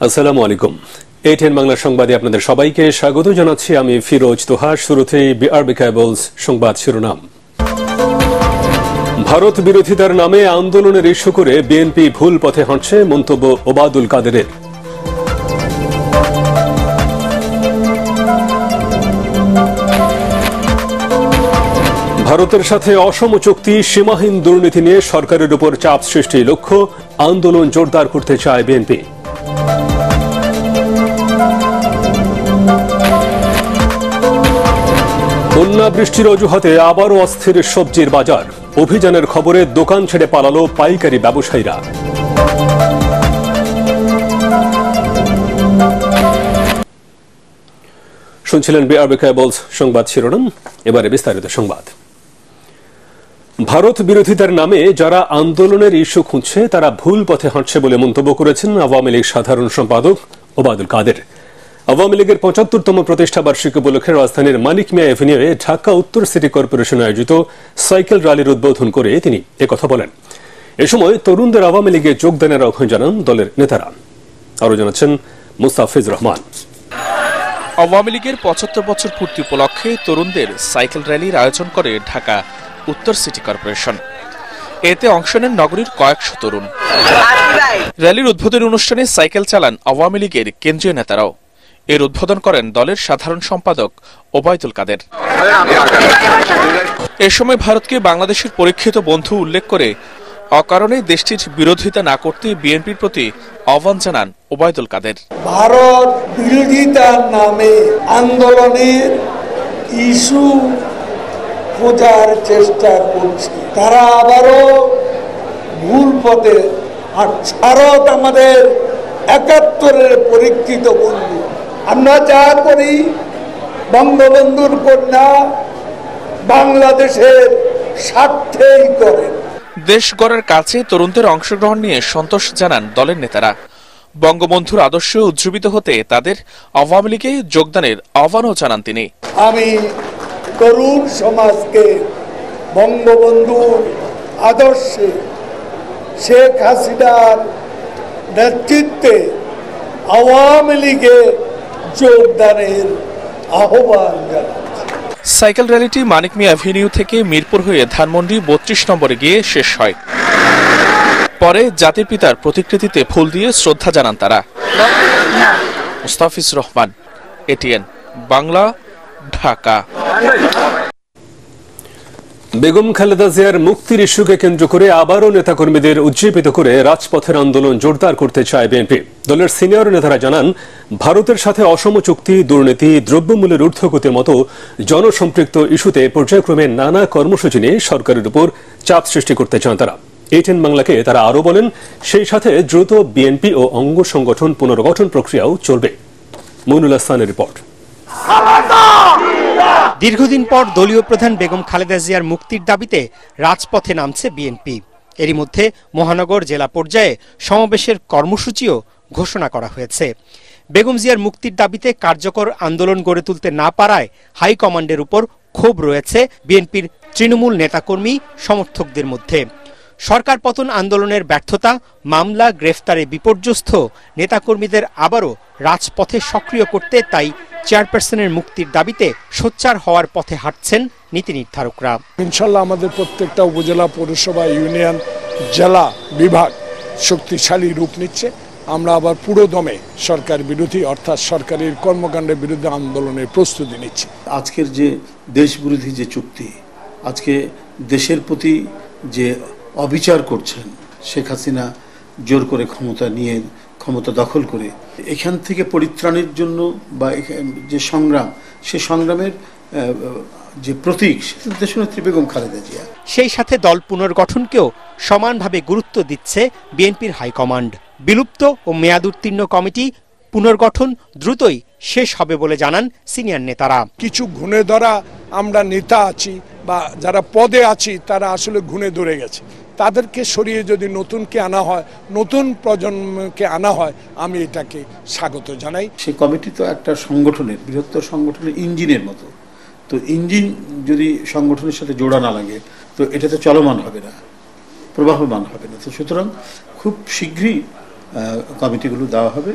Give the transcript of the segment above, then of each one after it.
আসসালামু আলাইকুম। A10 বাংলা সংবাদে আপনাদের সবাইকে স্বাগত জানাচ্ছি। আমি ফিরোজ তোহা। শুরুতেই বিআরবি কেবলস সংবাদ শিরোনাম। ভারত বিরোধিতার নামে আন্দোলনের ইস্যু করে বিএনপি ভুল পথে হাঁটছে, মন্তব্য ওবায়দুল কাদেরের। ভারতের সাথে অসম চুক্তি, সীমাহীন দুর্নীতি নিয়ে সরকারের উপর চাপ সৃষ্টি লক্ষ্য, আন্দোলন জোরদার করতে চায় বিএনপি। বন্যা বৃষ্টির অজুহাতে আবারও অস্থির সবজির বাজার, অভিযানের খবরে দোকান ছেড়ে পালালো পাইকারি ব্যবসায়ীরা। শুনছিলেন বিআরবি কেবলস সংবাদ শিরোনাম। এবারে বিস্তারিত সংবাদ। ভারত বিরোধিতার নামে যারা আন্দোলনের ইস্যু খুঁজছে তারা ভুল পথে হাঁটছে বলে মন্তব্য করেছেন আওয়ামী লীগ সাধারণ সম্পাদক ওবায়দুল কাদের। আওয়ামী লীগের ৭৫তম প্রতিষ্ঠা বার্ষিকী উপলক্ষে রাজধানীর মানিক মিয়া এভিনিউয়ে ঢাকা উত্তর সিটি কর্পোরেশন আয়োজিত সাইকেল র্যালির উদ্বোধন করে তিনি একথা বলেন। এ সময় তরুণদের আওয়ামী লীগে যোগদানের আহ্বান জানান দলের নেতারা। আরও জানাচ্ছেন মুস্তাফিজ রহমান। আওয়ামী লীগের ৭৫ বছর পূর্তি উপলক্ষে তরুণদের সাইকেল র্যালির আয়োজন করে ঢাকা উত্তর সিটি কর্পোরেশন। এতে অংশ নেন নগরীর কয়েকশো তরুণ। র্যালির উদ্বোধনী অনুষ্ঠানে সাইকেল চালান আওয়ামী লীগের কেন্দ্রীয় নেতারাও। এর উদ্বোধন করেন দলের সাধারণ সম্পাদক ওবায়দুল কাদের। এ সময় ভারতকে বাংলাদেশের পরীক্ষিত বন্ধু উল্লেখ করে অকারণে দেশটির বিরোধিতা না করতে বিএনপির প্রতি আহ্বান জানান ওবায়দুল কাদের। ভারত বিরোধিতার নামে আন্দোলনের ইস্যু খোঁজার চেষ্টা করছে, তারা আবারও ভুল পথে হাঁটছে। ভারত আমাদের ৭১-এর পরীক্ষিত বন্ধু। আমরা যা করি বঙ্গবন্ধুর কন্যা বাংলাদেশের স্বার্থেই করেন। দেশ গড়ার কাছে তরুণদের অংশগ্রহণ নিয়ে সন্তোষ জানান দলের নেতারা। বঙ্গবন্ধুর আদর্শে উজ্জীবিত হতে তাদের আওয়ামী লীগে যোগদানের আহ্বানও জানান তিনি। আমি তরুণ সমাজকে বঙ্গবন্ধুর আদর্শে শেখ হাসিনার নেতৃত্বে আওয়ামী লীগে যোগদানের আহ্বান জানাচ্ছি। সাইকেল র্যালিটি মানিক মিয়া এভিনিউ থেকে মিরপুর হয়ে ধানমন্ডি ৩২ নম্বরে গিয়ে শেষ হয়। পরে জাতির পিতার প্রতিকৃতিতে ফুল দিয়ে শ্রদ্ধা জানান তারা। মুস্তাফিজ রহমান, A10 বাংলা, ঢাকা। বেগম খালেদা জিয়ার মুক্তির ইস্যুকে কেন্দ্র করে আবারও নেতাকর্মীদের উজ্জীবিত করে রাজপথের আন্দোলন জোরদার করতে চায় বিএনপি। দলের সিনিয়র নেতারা জানান, ভারতের সাথে অসম চুক্তি, দুর্নীতি, দ্রব্যমূল্যের ঊর্ধ্বগতির মতো জনসম্পৃক্ত ইস্যুতে পর্যায়ক্রমে নানা কর্মসূচি নিয়ে সরকারের উপর চাপ সৃষ্টি করতে চান তারা। A10 বাংলাকে তারা আরও বলেন, সেই সাথে দ্রুত বিএনপি ও অঙ্গ সংগঠন পুনর্গঠন প্রক্রিয়াও চলবে। মইনুল হাসানের রিপোর্ট। দীর্ঘদিন পর দলীয় প্রধান বেগম খালেদা জিয়ার মুক্তির দাবিতে রাজপথে নামছে বিএনপি। এরই মধ্যে মহানগর জেলা পর্যায়ে সমাবেশের কর্মসূচিও ঘোষণা করা হয়েছে। বেগম জিয়ার মুক্তির দাবিতে কার্যকর আন্দোলন গড়ে তুলতে না পারায় হাইকমান্ডের উপর ক্ষোভ রয়েছে বিএনপির তৃণমূল নেতাকর্মী সমর্থকদের মধ্যে। সরকার পতন আন্দোলনের ব্যর্থতা, মামলা, গ্রেফতারে বিপর্যস্ত নেতাকর্মীদের আবারও রাজপথে সক্রিয় করতে তাই চেয়ারপারসনের মুক্তির দাবিতে সোচ্চার হওয়ার পথে হাঁটছেন নীতি নির্ধারকরা। ইনশাল্লাহ আমাদের প্রত্যেকটা উপজেলা, পৌরসভা, ইউনিয়ন, জেলা, বিভাগ শক্তিশালী রূপ নিচ্ছে। আমরা আবার পুরোদমে সরকার বিরোধী অর্থাৎ সরকারের কর্মকাণ্ডের বিরুদ্ধে আন্দোলনের প্রস্তুতি নিচ্ছি। আজকের যে দেশ বিরোধী যে চুক্তি, আজকে দেশের প্রতি যে অবিচার করছেন শেখ হাসিনা জোর করে ক্ষমতা দখল করে, এখান থেকে পরিত্রাণের জন্য বা যে সংগ্রাম, সে সংগ্রামের যে প্রতীক দেশনেত্রী বেগম খালেদা জিয়া। সেই সাথে দল পুনর্গঠনকেও সমানভাবে গুরুত্ব দিচ্ছে বিএনপির হাইকমান্ড। বিলুপ্ত ও মেয়াদোত্তীর্ণ কমিটি পুনর্গঠন দ্রুতই শেষ হবে বলে জানান সিনিয়র নেতারা। কিছু ঘুণে ধরা আমরা নেতা আছি বা যারা পদে আছি তারা আসলে ঘুণে ধরে গেছে, তাদেরকে সরিয়ে যদি নতুনকে আনা হয়, নতুন প্রজন্মকে আনা হয়, আমি এটাকে স্বাগত জানাই। সেই কমিটি তো একটা সংগঠনের, বৃহত্তর সংগঠনের ইঞ্জিনের মতো। তো ইঞ্জিন যদি সংগঠনের সাথে জোড়া না লাগে তো এটা তো চলমান হবে না, প্রবাহমান হবে না। তো সুতরাং খুব শীঘ্রই কমিটিগুলো দেওয়া হবে।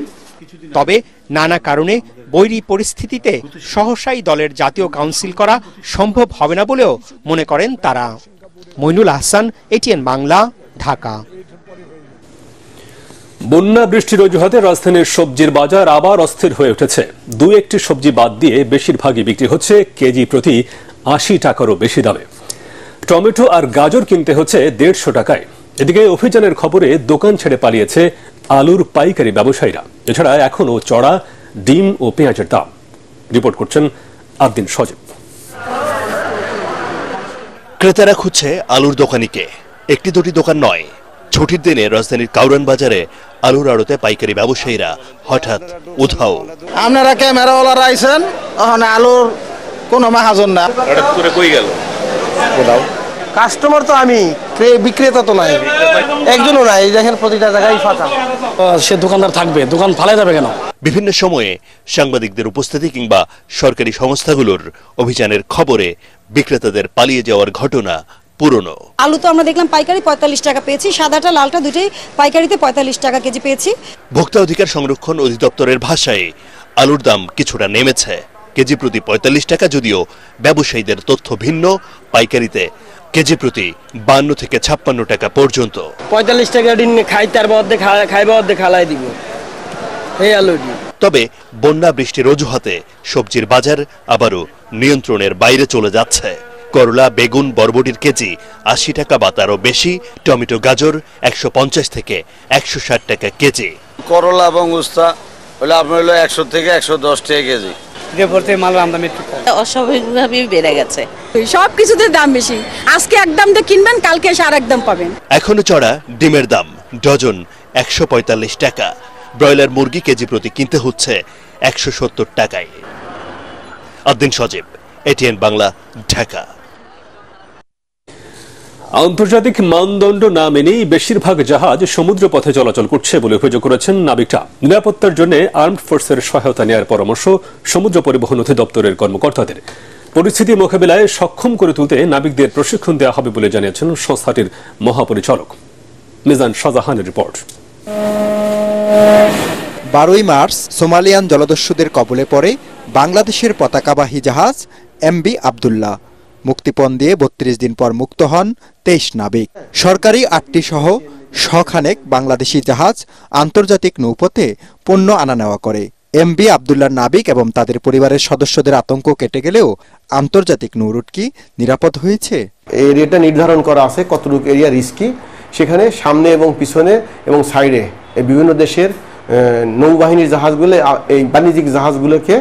তবে নানা কারণে বৈরী পরিস্থিতিতে সহসাই দলের জাতীয় কাউন্সিল করা সম্ভব হবে না বলেও মনে করেন তারা। মইনুল আহসান, এটিএন বাংলা, ঢাকা। বন্যা বৃষ্টির অজুহাতে রাজধানীর সবজির বাজার আবার অস্থির হয়ে উঠেছে। দু একটি সবজি বাদ দিয়ে বেশিরভাগই বিক্রি হচ্ছে কেজি প্রতি ৮০ টাকারও বেশি দামে। টমেটো আর গাজর কিনতে হচ্ছে ১৫০ টাকায়। এদিকে অভিযানের খবরে দোকান ছেড়ে পালিয়েছে আলুর পাইকারি ব্যবসায়ীরা। এছাড়া এখনও চড়া ডিম ও পেঁয়াজের দাম। রিপোর্ট করছেন আদ্দিন সজীব। ক্রেতারা খুঁজছে আলুর দোকানিকে। একটি দুটি দোকান নয়, ছুটির দিনে রাজধানীর কাউরান বাজারে আলুর আড়তে পাইকারি ব্যবসায়ীরা হঠাৎ উধাও। আপনারা ক্যামেরাওয়ালারা আইছেন, ওখানে আলুর কোনো মাহাজন না। হঠাৎ করে কই গেল? কাস্টমার তো আমি, বিক্রেতা তো নাই, একজনও নাই। দেখেন প্রতিটা জায়গায় ফাঁকা। সে দোকানদার থাকবে, দোকান ফালাই যাবে কেন? বিভিন্ন সময়ে সাংবাদিকদের উপস্থিতি কিংবা সরকারি সংস্থাগুলোর অভিযানের খবরে বিক্রেতাদের পালিয়ে যাওয়ার ঘটনা পুরনো। আলু তো আমরা দেখলাম পাইকারি ৪৫ টাকা পেয়েছি, সাদাটা লালটা দুটোই পাইকারিতে ৪৫ টাকা কেজি পেয়েছি। ভোক্তা অধিকার সংরক্ষণ অধিদপ্তরের ভাষায় আলুর দাম কিছুটা নেমেছে, কেজি প্রতি ৪৫ টাকা। যদিও ব্যবসায়ীদের তথ্য ভিন্ন, পাইকারিতে কেজি প্রতি ৫২ থেকে ৫৬ টাকা পর্যন্ত। ৪৫ টাকা দিন খাইতার মধ্যে খাইবার মধ্যে খালাই দিব এই আলুটি। তবে বন্যা বৃষ্টির অজুহাতে সবজির বাজার আবারও নিয়ন্ত্রণের বাইরে চলে যাচ্ছে। করলা, বেগুন, বরবটির কেজি ৮০ টাকা বা তারও বেশি। টমেটো, গাজর ১৫০ থেকে ১৬০ টাকা কেজি। করলা এবং উস্তা হলে আপনার হলো ১০০ থেকে ১১০ টাকা কেজি। অস্বাভাবিকভাবে বেড়ে গেছে, সবকিছুতে দাম বেশি। আজকে একদম দিয়ে কিনবেন, কালকে এসে আর একদম পাবেন। এখনো চড়া ডিমের দাম ডজন ১৪৫ টাকা। ব্রয়লার মুরগি কেজি প্রতি কিনতে হচ্ছে ১৭০ টাকায়। আদ্দিন সজীব, এটিএন বাংলা, ঢাকা। আন্তর্জাতিক মানদণ্ড না মেনেই বেশিরভাগ জাহাজ সমুদ্র পথে চলাচল করছে বলে অভিযোগ করেছেন নাবিকরা। নিরাপত্তার জন্য আর্মড ফোর্সের সহায়তা নেওয়ার পরামর্শ সমুদ্র পরিবহন অধিদপ্তরের কর্মকর্তাদের। পরিস্থিতি মোকাবিলায় সক্ষম করে তুলতে নাবিকদের প্রশিক্ষণ দেওয়া হবে বলে জানিয়েছেন সংস্থাটির মহাপরিচালক। মিজান শাহজাহানের রিপোর্ট। ১২ই মার্চ সোমালিয়ান জলদস্যুদের কবলে পড়ে বাংলাদেশের পতাকাবাহী জাহাজ এমবি আবদুল্লাহ। মুক্তিপণ দিয়ে ৩২ দিন পর মুক্ত হন ২৩ নাবিক। সরকারি ৮টি সহ শখানেক বাংলাদেশি জাহাজ আন্তর্জাতিক নৌপথে পণ্য আনা নেওয়া করে। এমবি আবদুল্লাহর নাবিক এবং তাদের পরিবারের সদস্যদের আতঙ্ক কেটে গেলেও আন্তর্জাতিক নৌরুট কি নিরাপদ হয়েছে? এরিয়াটা নির্ধারণ করা আছে কতটুকু এরিয়া রিস্কি। সেখানে সামনে এবং পিছনে এবং সাইডে বিভিন্ন দেশের নৌবাহিনীর জাহাজগুলো, এই বাণিজ্যিক জাহাজগুলোকে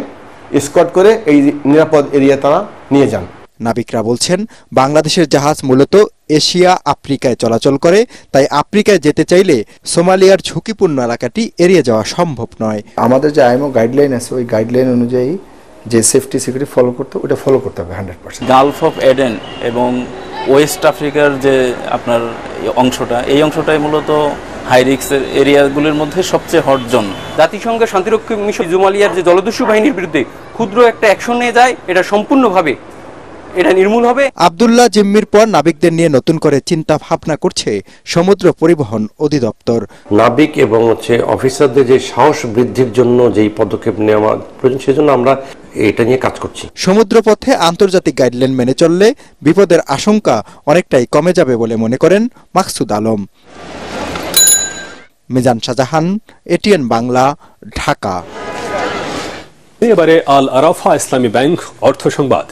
এসকর্ট করে এই নিরাপদ এরিয়া তারা নিয়ে যান। নাবিকরা বলছেন, বাংলাদেশের জাহাজ মূলত এশিয়া, আফ্রিকায় চলাচল করে, তাই আফ্রিকায় যেতে চাইলে সোমালিয়ার ঝুঁকিপূর্ণ এলাকাটি এড়িয়ে যাওয়া সম্ভব নয়। আমাদের যে আইএমও গাইডলাইন আছে, ওই গাইডলাইন অনুযায়ী যে সেফটি সিকিউরিটি ফলো করতে, ওটা ফলো করতে হবে 100%। গালফ অফ এডেন এবং ওয়েস্ট আফ্রিকার যে আপনার অংশটা, এই অংশটাই মূলত হাই রিস্কের এরিয়াগুলোর মধ্যে সবচেয়ে হট জোন। জাতিসংঘের শান্তিরক্ষী মিশন সোমালিয়ার যে জলদস্যু বাহিনীর বিরুদ্ধে ক্ষুদ্র একটা অ্যাকশন নিয়ে যায়, এটা সম্পূর্ণভাবে এটা নির্মূল হবে। আবদুল্লাহ জিম্মির পর নাবিকদের নিয়ে নতুন করে চিন্তা ভাবনা করছে সমুদ্র পরিবহন অধিদপ্তর। নাবিক এবং অফিসারদের যে সাহস বৃদ্ধির জন্য যেই পদক্ষেপ নেওয়া প্রয়োজন, সেজন্য আমরা এটা নিয়ে কাজ করছি। সমুদ্রপথে আন্তর্জাতিক গাইডলাইন মেনে চললে বিপদের আশঙ্কা অনেকটাই কমে যাবে বলে মনে করেন মাকসুদ আলম। মিজান শাহজাহান, এটিএন বাংলা, ঢাকা। এবারে আল আরাফা ইসলামী ব্যাংক অর্থ সংবাদ।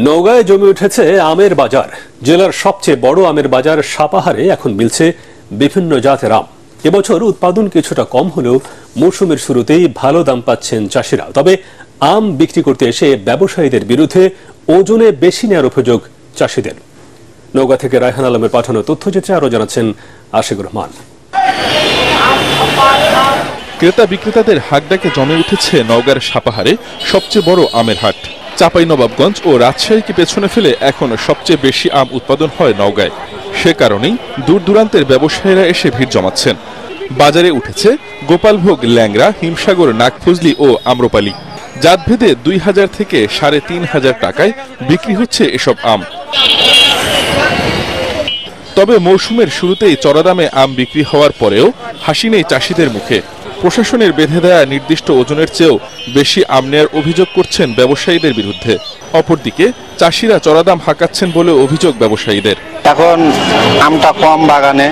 নওগাঁয় জমে উঠেছে আমের বাজার। জেলার সবচেয়ে বড় আমের বাজার সাপাহারে এখন মিলছে বিভিন্ন জাতের আম। এবছর উৎপাদন কিছুটা কম হলেও মৌসুমের শুরুতেই ভালো দাম পাচ্ছেন চাষিরা। তবে আম বিক্রি করতে এসে ব্যবসায়ীদের বিরুদ্ধে ওজনে বেশি নেওয়ার অভিযোগ চাষিদের। নওগাঁ থেকে রায়হান আলমের পাঠানো তথ্যচিত্রে আরো জানাচ্ছেন আশিকুর রহমান। ক্রেতা বিক্রেতাদের হাকডাকে জমে উঠেছে নওগাঁর সাপাহারে সবচেয়ে বড় আমের হাট। চাঁপাইনবাবগঞ্জ ও রাজশাহীকে পেছনে ফেলে এখন সবচেয়ে বেশি আম উৎপাদন হয় নওগাঁয়। সে কারণেই দূর দূরান্তের ব্যবসায়ীরা এসে ভিড় জমাচ্ছেন। বাজারে উঠেছে গোপালভোগ, ল্যাংড়া, হিমসাগর, নাগফজলি ও আম্রপালি। জাতভেদে ২,০০০ থেকে ৩,৫০০ টাকায় বিক্রি হচ্ছে এসব আম। তবে মৌসুমের শুরুতেই চড়া দামে আম বিক্রি হওয়ার পরেও হাসি নেই চাষিদের মুখে। প্রশাসনের বেঁধে দেয়া নির্দিষ্ট ওজনের চেয়েও বেশি আম নেয়ার অভিযোগ করছেন ব্যবসায়ীদের বিরুদ্ধে। অপরদিকে চাষিরা চড়া দাম হাঁকাচ্ছেন বলে অভিযোগ ব্যবসায়ীদের। এখন আমটা কম, বাগানে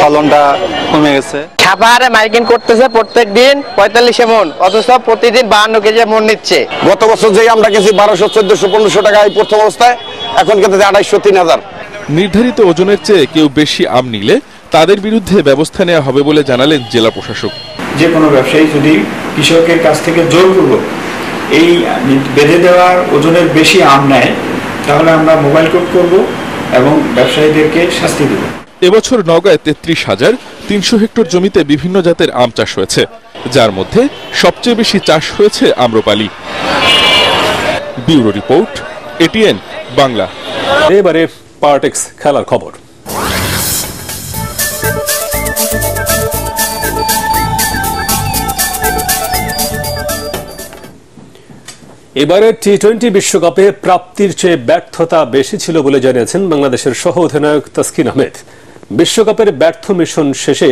ফলনটা কমে গেছে। ছাপাহারে মাইকিং করতেছে প্রত্যেক দিন 45 মণ, অথচ প্রতিদিন 52 কেজি মণ নিচ্ছে। গত বছর যে আমরা গেছি 1200, 1400, 1500 টাকা এই প্রথম অবস্থায়, এখন কিন্তু 2800, 3000। নির্ধারিত ওজনের চেয়ে কেউ বেশি আম নিলে তাদের বিরুদ্ধে ব্যবস্থা নেওয়া হবে বলে জানালেন জেলা প্রশাসক। যে কোনো ব্যবসায়ী যদি কৃষকের কাছ থেকে জোরপূর্বক এই বেঁধে দেওয়ার ওজনের বেশি আম নেয়, তাহলে আমরা মোবাইল কোর্ট করব এবং ব্যবসায়ীদেরকে শাস্তি দেব। এবছর নওগাঁয় 33,300 হেক্টর জমিতে বিভিন্ন জাতের আম চাষ হয়েছে, যার মধ্যে সবচেয়ে বেশি চাষ হয়েছে Amrapali. Bureau report, ATN Bangla. এবারে পার্টেক্স খেলার খবর। এবারে টি-20 বিশ্বকাপে প্রাপ্তির চেয়ে ব্যর্থতা বেশি ছিল বলে জানিয়েছেন বাংলাদেশের সহ অধিনায়ক তাসকিন আহমেদ। বিশ্বকাপের ব্যর্থ মিশন শেষে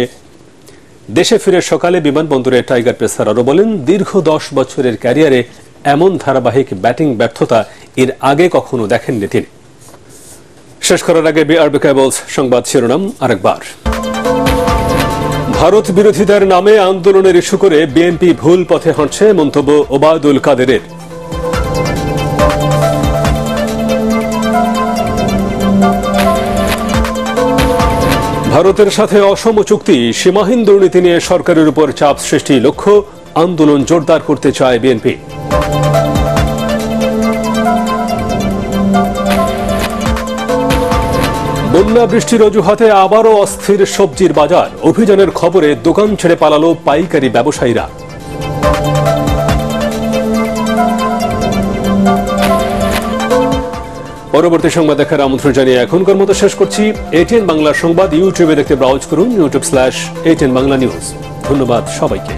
দেশে ফিরে সকালে বিমানবন্দরে টাইগার পেসার আরও বলেন, দীর্ঘ 10 বছরের ক্যারিয়ারে এমন ধারাবাহিক ব্যাটিং ব্যর্থতা এর আগে কখনো দেখেননি তিনি। শেষ করার আগে বিআরবি কেবলস সংবাদ শিরোনাম আরেকবার। ভারত বিরোধিতার নামে আন্দোলনের ইস্যু করে বিএনপি ভুল পথে হাঁটছে, মন্তব্য ওবায়দুল কাদেরের। ভারতের সাথে অসম চুক্তি, সীমাহীন দুর্নীতি নিয়ে সরকারের উপর চাপ সৃষ্টি লক্ষ্য, আন্দোলন জোরদার করতে চায় বিএনপি। বন্যা বৃষ্টির অজুহাতে আবারও অস্থির সবজির বাজার, অভিযানের খবরে দোকান ছেড়ে পালালো পাইকারি ব্যবসায়ীরা। পরবর্তী সংবাদ দেখার আমন্ত্রণ জানিয়ে এখনকার মতো শেষ করছি। এটিএন বাংলার সংবাদ ইউটিউবে দেখতে ব্রাউজ করুন youtube/ATN বাংলা নিউজ। ধন্যবাদ সবাইকে।